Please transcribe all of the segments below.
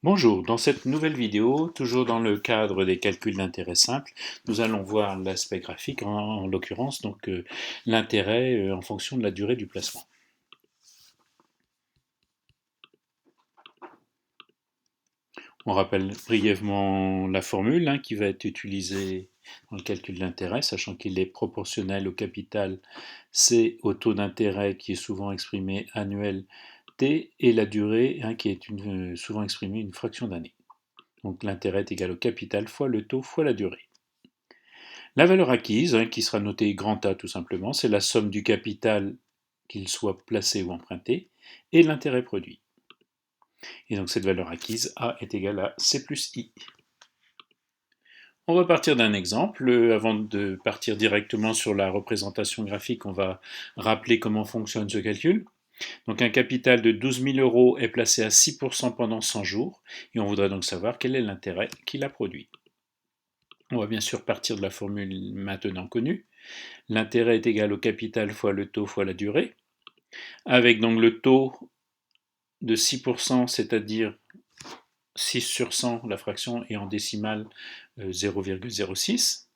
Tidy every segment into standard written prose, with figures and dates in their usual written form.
Bonjour, dans cette nouvelle vidéo, toujours dans le cadre des calculs d'intérêt simple, nous allons voir l'aspect graphique, en l'occurrence donc l'intérêt en fonction de la durée du placement. On rappelle brièvement la formule qui va être utilisée dans le calcul de l'intérêt, sachant qu'il est proportionnel au capital C au taux d'intérêt qui est souvent exprimé annuel T et la durée qui est souvent exprimée une fraction d'année. Donc l'intérêt est égal au capital fois le taux fois la durée. La valeur acquise, qui sera notée grand A tout simplement, c'est la somme du capital, qu'il soit placé ou emprunté, et l'intérêt produit. Et donc cette valeur acquise, A est égale à C plus I. On va partir d'un exemple. Avant de partir directement sur la représentation graphique, on va rappeler comment fonctionne ce calcul. Donc un capital de 12 000 euros est placé à 6% pendant 100 jours, et on voudrait donc savoir quel est l'intérêt qu'il a produit. On va bien sûr partir de la formule maintenant connue. L'intérêt est égal au capital fois le taux fois la durée, avec donc le taux de 6%, c'est-à-dire 6 sur 100, la fraction est en décimale 0,06,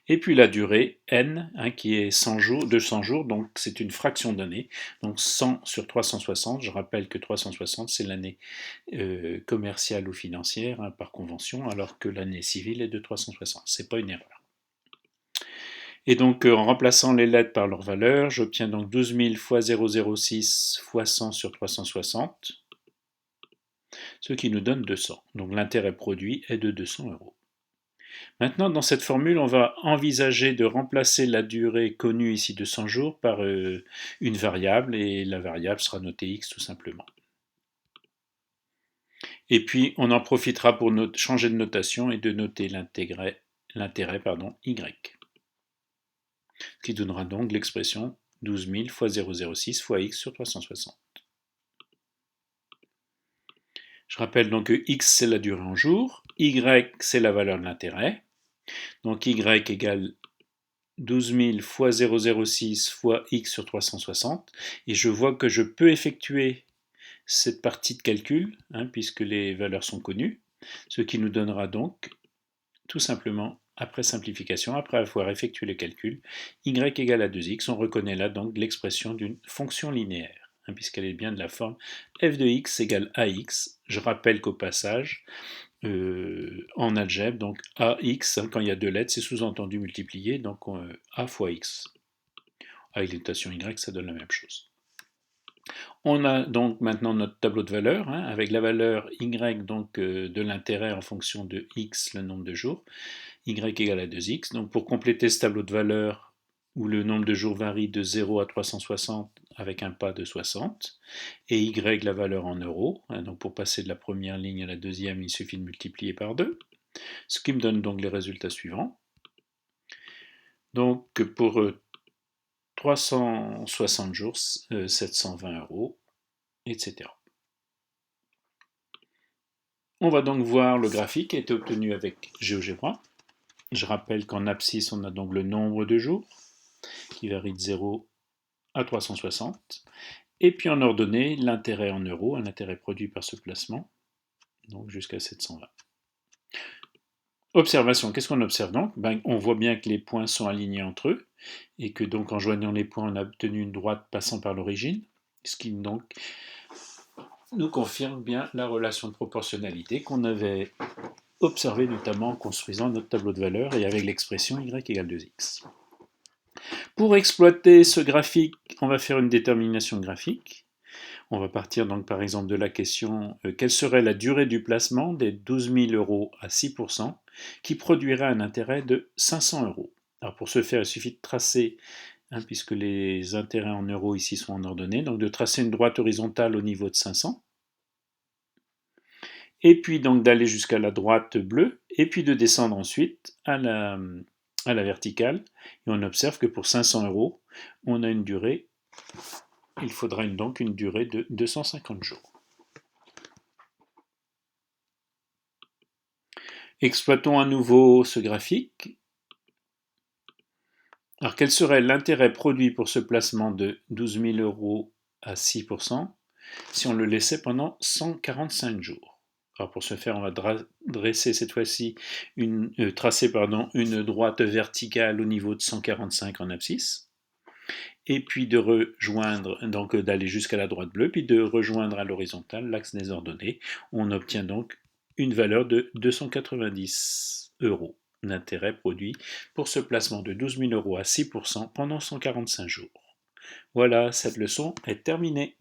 et puis la durée, n, qui est 100 jours, de 100 jours, donc c'est une fraction d'année, donc 100 sur 360, je rappelle que 360 c'est l'année commerciale ou financière par convention, alors que l'année civile est de 360, c'est pas une erreur. Et donc, en remplaçant les lettres par leurs valeurs, j'obtiens donc 12 000 fois 0,06 fois 100 sur 360, ce qui nous donne 200. Donc l'intérêt produit est de 200 euros. Maintenant, dans cette formule, on va envisager de remplacer la durée connue ici de 100 jours par une variable, et la variable sera notée x tout simplement. Et puis, on en profitera pour changer de notation et de noter l'intérêt y. Ce qui donnera donc l'expression 12 000 fois 0,06 fois x sur 360. Je rappelle donc que x c'est la durée en jours, y c'est la valeur de l'intérêt, donc y égale 12 000 fois 0,06 fois x sur 360, et je vois que je peux effectuer cette partie de calcul, puisque les valeurs sont connues, ce qui nous donnera donc tout simplement, après simplification, après avoir effectué le calcul, y égale à 2x, on reconnaît là donc l'expression d'une fonction linéaire, puisqu'elle est bien de la forme f de x égale ax. Je rappelle qu'au passage, en algèbre, donc ax, quand il y a deux lettres, c'est sous-entendu multiplié, donc a fois x. Avec les notations y, ça donne la même chose. On a donc maintenant notre tableau de valeurs, avec la valeur y donc, de l'intérêt en fonction de x, le nombre de jours, y égale à 2x. Donc pour compléter ce tableau de valeurs, où le nombre de jours varie de 0 à 360 avec un pas de 60, et y la valeur en euros, donc pour passer de la première ligne à la deuxième, il suffit de multiplier par 2, ce qui me donne donc les résultats suivants. Donc pour 360 jours, 720 euros, etc. On va donc voir le graphique qui a été obtenu avec GeoGebra. Je rappelle qu'en abscisse, on a donc le nombre de jours, qui varie de 0 à 360. Et puis en ordonnée, l'intérêt en euros, l'intérêt produit par ce placement, donc jusqu'à 720. Observation, qu'est-ce qu'on observe donc? On voit bien que les points sont alignés entre eux, et que donc en joignant les points, on a obtenu une droite passant par l'origine, ce qui donc nous confirme bien la relation de proportionnalité qu'on avait observée notamment en construisant notre tableau de valeurs et avec l'expression y égale 2x. Pour exploiter ce graphique, on va faire une détermination graphique. On va partir donc par exemple de la question quelle serait la durée du placement des 12 000 euros à 6% qui produirait un intérêt de 500 euros. Alors pour ce faire, il suffit de tracer, puisque les intérêts en euros ici sont en ordonnée, donc de tracer une droite horizontale au niveau de 500, et puis donc d'aller jusqu'à la droite bleue, et puis de descendre ensuite à la verticale, et on observe que pour 500 euros, on a une durée, il faudra donc une durée de 250 jours. Exploitons à nouveau ce graphique. Alors quel serait l'intérêt produit pour ce placement de 12 000 euros à 6% si on le laissait pendant 145 jours? Alors pour ce faire, on va dresser cette fois-ci tracer une droite verticale au niveau de 145 en abscisse, et puis de rejoindre, donc d'aller jusqu'à la droite bleue, puis de rejoindre à l'horizontale l'axe des ordonnées. On obtient donc une valeur de 290 euros d'intérêt produit pour ce placement de 12 000 euros à 6% pendant 145 jours. Voilà, cette leçon est terminée.